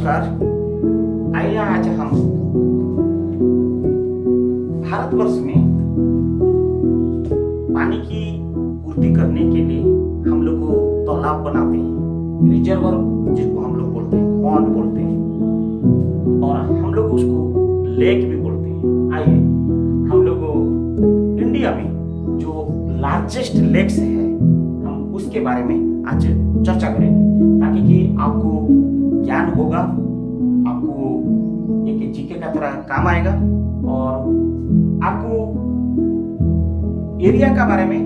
नमस्कार। आइए आज हम भारतवर्ष में पानी की पूर्ति करने के लिए हम लोग को तालाब बनाते हैं, रिजर्वर जिसको हम लोग बोलते हैं, पॉन्ड बोलते हैं, और हम लोग उसको लेक भी बोलते हैं। आइए हम लोग इंडिया में जो लार्जेस्ट लेक्स है हम उसके बारे में आज चर्चा करेंगे, ताकि कि आपको ज्ञान होगा, आपको एक जीके का तरह काम आएगा, और आपको एरिया का बारे में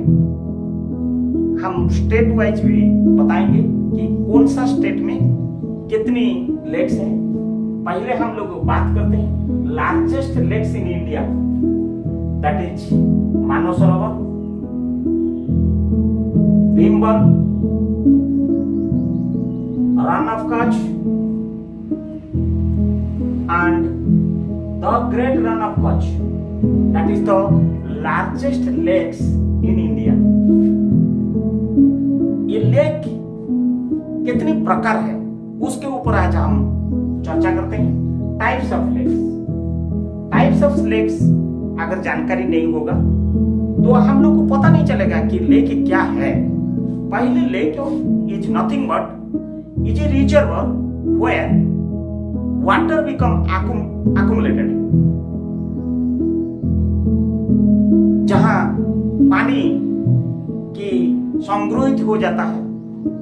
हम स्टेट वाइज भी बताएंगे कि कौन सा स्टेट में कितनी लेक्स है। पहले हम लोग बात करते हैं largest lakes in India, that is Mansarovar, Bhimbandh, Rann of Kutch and the great run of Kutch, that is the largest lakes in India। ये लेक कितनी प्रकार है उसके ऊपर आज हम चर्चा करते हैं। टाइप्स ऑफ लेक्स अगर जानकारी नहीं होगा तो हम लोग को पता नहीं चलेगा कि लेक क्या है। पहले lake is nothing but is a reservoir where water become accumulated, जहां पानी की संग्रहित हो जाता है,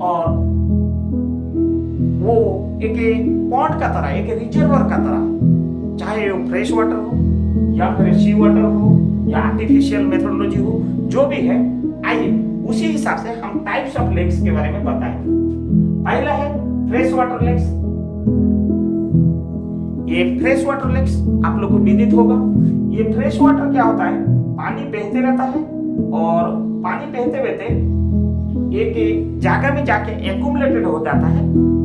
और वो एक पॉन्ड का तरह, एक रिजर्वर का तरह, चाहे वो फ्रेश वाटर हो या फिर सी वाटर हो या आर्टिफिशियल मेथोडोलॉजी हो, जो भी है। आइए उसी हिसाब से हम टाइप्स ऑफ लेक्स के बारे में बताएंगे। पहला है फ्रेश वाटर लेक्स। ये फ्रेश वाटर लेक्स आप लोग को विदित होगा। ये फ्रेश वाटर क्या होता है, पानी बहते रहता है, और पानी बहते बहते एक जगह में जाके एक्यूमुलेटेड हो जाता है।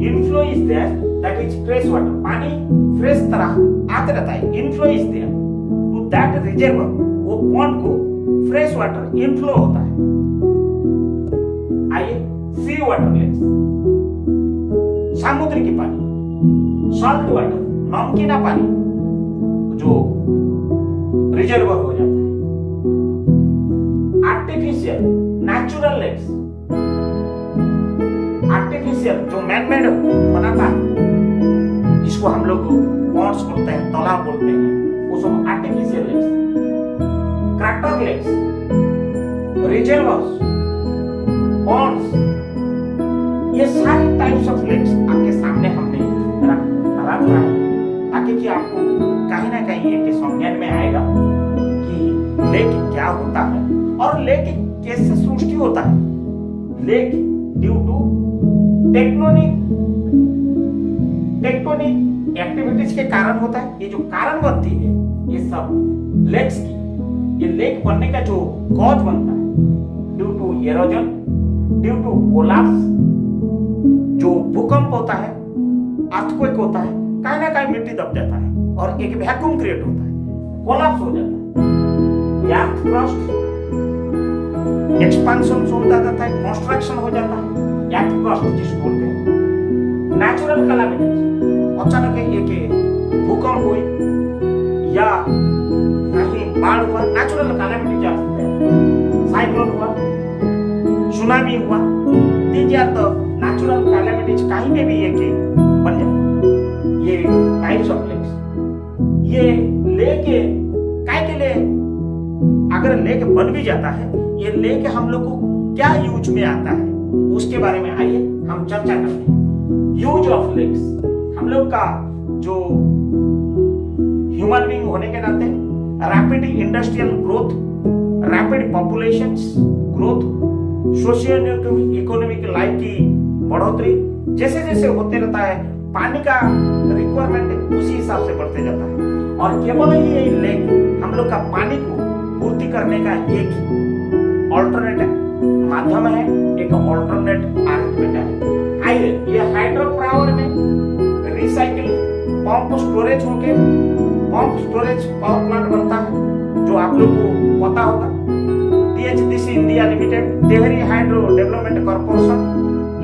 Inflow is there, that is fresh water. पानी फ्रेश तरह आते रहता है, inflow is there to that reservoir. वो पॉन्ड को फ्रेश वाटर इनफ्लो होता है। आइए सी वाटर लेक्स, समुद्र की पानी, सॉल्ट वाटर, नमकीना पानी जो रिजर्वर हो जाता है। आर्टिफिशियल नेचुरल लेक्स, आर्टिफिशियल जो मैनमेड बनाता है, जिसको हम लोग पॉन्ड्स बोलते हैं, तालाब बोलते हैं, वो सब artificial lakes. Crater lakes, reservoirs, ponds, ये सारे टाइप्स ऑफ लेक्स आपके सामने हमने रखा है, ताकि कि आपको कहीं ना कहीं एक संज्ञान में आएगा कि लेक क्या होता है और लेक कैसे सृष्टि होता है। Lake due to tectonic activities के कारण होता है। ये जो कारण बनती है ये सब लेक्स की, ये लेक बनने का जो कॉज बनता है due to erosion, due to collapse, जो भूकंप होता है, अर्थक्वेक होता है, कहीं ना कहीं मिट्टी दब जाता है और एक वैक्यूम क्रिएट होता है, कोलैप्स हो जाता है, अर्थ क्रस्ट एक्सपेंशन हो जाता है, कंस्ट्रक्शन हो जाता है, अर्थ क्रस्ट जिसको बोलते हैं। नेचुरल कैलामिटीज, अचानक एक भूकंप हुई या कहीं बाढ़ हुआ, नेचुरल कैलामिटीज आ सकते हैं, साइक्लोन हुआ, सुनामी हुआ, these are the natural calamities, कहीं में भी एक बन जाए। ये टाइप्स ऑफ लेक्स, ये लेक काय के लिए, अगर लेक बन भी जाता है, ये लेक हम लोग को क्या यूज में आता है उसके बारे में आइए हम चर्चा करते हैं। यूज ऑफ लेक्स, हम लोग का जो ह्यूमन बीइंग होने के नाते rapid industrial growth, rapid population growth, socio economic life की बढ़ोतरी, जैसे जैसे होते रहता है, पानी का रिक्वायरमेंट उसी हिसाब से बढ़ते जाता है, और केवल ये लेक हम लोग का पानी को पूर्ति करने का एक ऑल्टरनेट माध्यम है, एक ऑल्टरनेट अरेंजमेंट है। आइए ये हाइड्रो पावर में रिसाइकिल पंप स्टोरेज होके पंप स्टोरेज पावर प्लांट बनता है, जो आप लोग को पता होगा। THDC India limited, Tehri hydro development corporation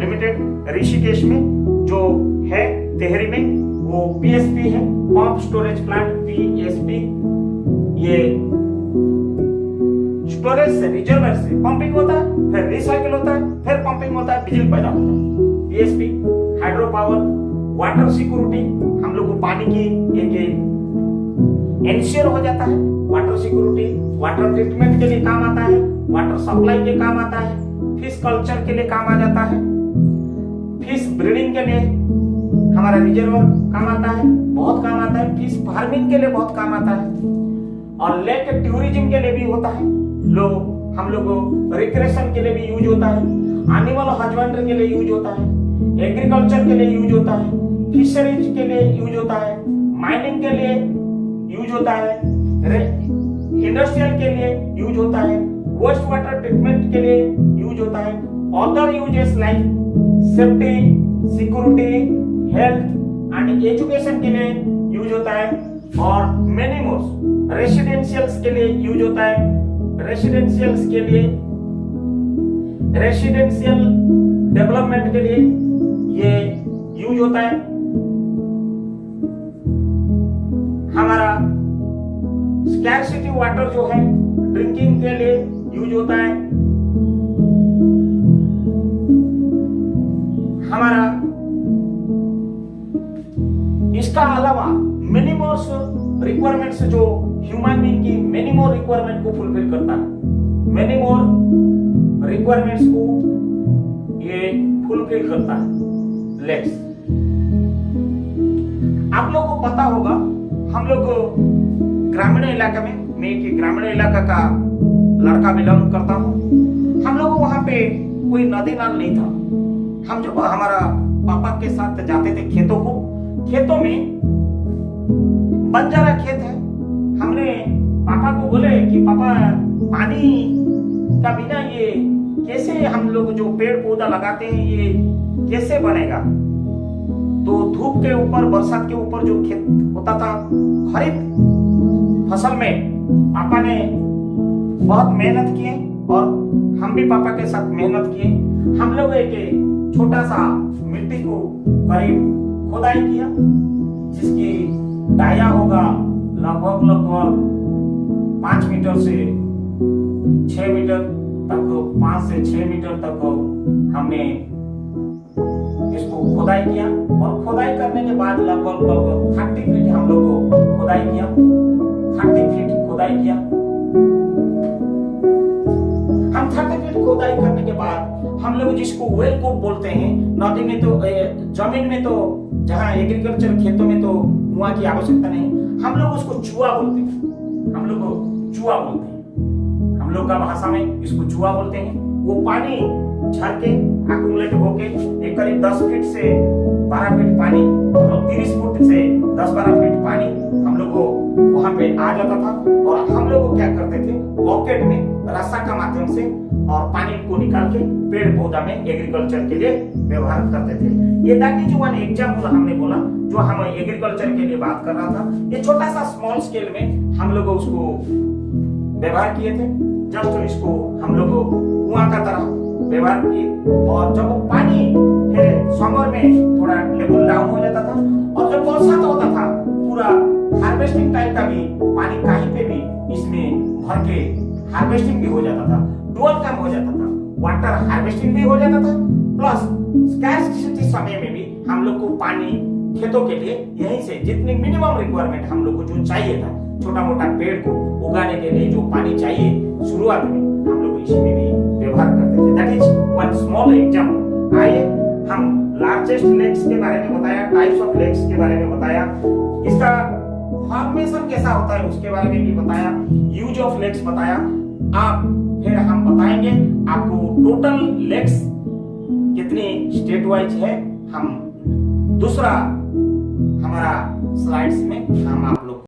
limited, Rishikesh में जो है तेहरी में, वो पीएसपी है, पंप स्टोरेज प्लांट, पीएसपी। ये स्टोरेज से, रिजर्वर से पंपिंग होता है, फिर रिसाइकिल होता है, फिर पंपिंग होता है, बिजली पैदा होता है। PSP hydro power, water security, हम लोग को पानी की एक इंश्योर हो जाता है। वाटर सिक्योरिटी, वाटर ट्रीटमेंट के लिए काम आता है, वाटर सप्लाई के काम आता है, फिश कल्चर के लिए काम आ जाता है, फिश ब्रीडिंग के लिए हमारा रिजर्वर काम आता है, बहुत काम आता है, फिश फार्मिंग के लिए बहुत काम आता है, और लेक टूरिज्म के लिए भी होता है। हम लोग को रिक्रिएशन के लिए भी यूज होता है, एनिमल हस्बेंड्री के लिए यूज होता है, एग्रीकल्चर के लिए यूज होता है, फिशरीज के लिए यूज होता है, माइनिंग के लिए यूज होता है, इंडस्ट्रियल के लिए यूज होता है, वेस्ट वाटर ट्रीटमेंट के लिए यूज होता है, other uses like safety, security, health and education के लिए यूज होता है, और मेनी मोर रेसिडेंशियल्स के लिए यूज होता है। रेसिडेंशियल्स के लिए, रेसिडेंशियल डेवलपमेंट के लिए ये यूज होता है। हमारा स्कैर्सिटी वाटर जो है ड्रिंकिंग के लिए यूज होता है। हमारा इसका अलावा मेनी मोर रिक्वायरमेंट्स जो ह्यूमन बीइंग की मेनी मोर रिक्वायरमेंट को फुलफिल करता है, मेनी मोर रिक्वायरमेंट्स को ये फुलफिल करता है लेक्स। आप लोगों को पता होगा, हम लोग ग्रामीण इलाका में, मैं एक ग्रामीण इलाका का लड़का बिलोंग करता हूँ। हम लोग वहां पे कोई नदी नाल नहीं था। हम जब हमारा पापा के साथ जाते थे खेतों में बंजारा खेत है। हमने पापा को बोले कि पापा पानी का बिना ये कैसे हम लोग जो पेड़ पौधा लगाते हैं ये कैसे बनेगा। तो धूप के ऊपर, बरसात के ऊपर जो खेत होता था खरीफ फसल में, पापा ने बहुत मेहनत किए और हम भी पापा के साथ मेहनत किए। हम लोग एक छोटा सा मिट्टी को करीब खुदाई किया, जिसकी डाया होगा लगभग 5 मीटर से 6 मीटर तक, 5 से 6 मीटर तक हमने इसको खुदाई किया। और खुदाई करने के बाद लगभग 30 फीट हम लोग को खुदाई किया, 30 फीट खुदाई किया। हम 30 फीट खुदाई करने के बाद हम लोग जिसको वेल कोप बोलते हैं, नदी में तो, जमीन में तो, जहाँ एग्रीकल्चर खेतों में तो कुआं की आवश्यकता नहीं, हम लोग उसको चुआ बोलते हैं। हम लोग चुआ बोलते हैं, हम लोग का भाषा में इसको चुआ बोलते हैं। वो पानी झर के एक्यूमुलेट होके एक करीब 10 फीट से 12 फीट पानी, और 30 फुट से 10-12 फीट पानी हम लोग को वहां पे आ जाता था। और हम लोग क्या करते थे, पॉकेट में रस्सा का माध्यम से और पानी को निकाल के पेड़ पौधा में एग्रीकल्चर के लिए व्यवहार करते थे। ये दैट इज वन एग्जांपल हमने बोला जो हम एग्रीकल्चर के लिए बात कर रहा था। ये छोटा सा स्मॉल स्केल में हम लोग उसको व्यवहार किए थे। जब इसको हम लोग कुआं का तरह व्यवहार किए, और जब पानी फिर समर में थोड़ा लेवल डाउन हो जाता था, और जब बरसात होता था पूरा हार्वेस्टिंग टाइप का भी पानी कहीं पे भी इसमें भर के हार्वेस्टिंग भी हो जाता था, डुअल काम हो जाता था, वाटर हार्वेस्टिंग भी हो जाता था, प्लस स्कैर्सिटी समय में भी हम लोग को पानी खेतों के लिए यहीं से जितनी मिनिमम रिक्वायरमेंट हम लोग को जो चाहिए था, छोटा मोटा पेड़ को उगाने के लिए जो पानी चाहिए शुरुआत में, हम लोग इसमें भी व्यवहार करते थे। That is one small example. आइए हम लार्जेस्ट लेक्स के बारे में बताया, टाइप्स ऑफ लेक्स के बारे में बताया, इसका फॉर्मेशन कैसा होता है उसके बारे में भी बताया, यूज ऑफ लेक्स बताया। आप फिर हम बताएंगे आपको टोटल लेक्स कितनी स्टेट वाइज है, हम दूसरा हमारा स्लाइड्स में हम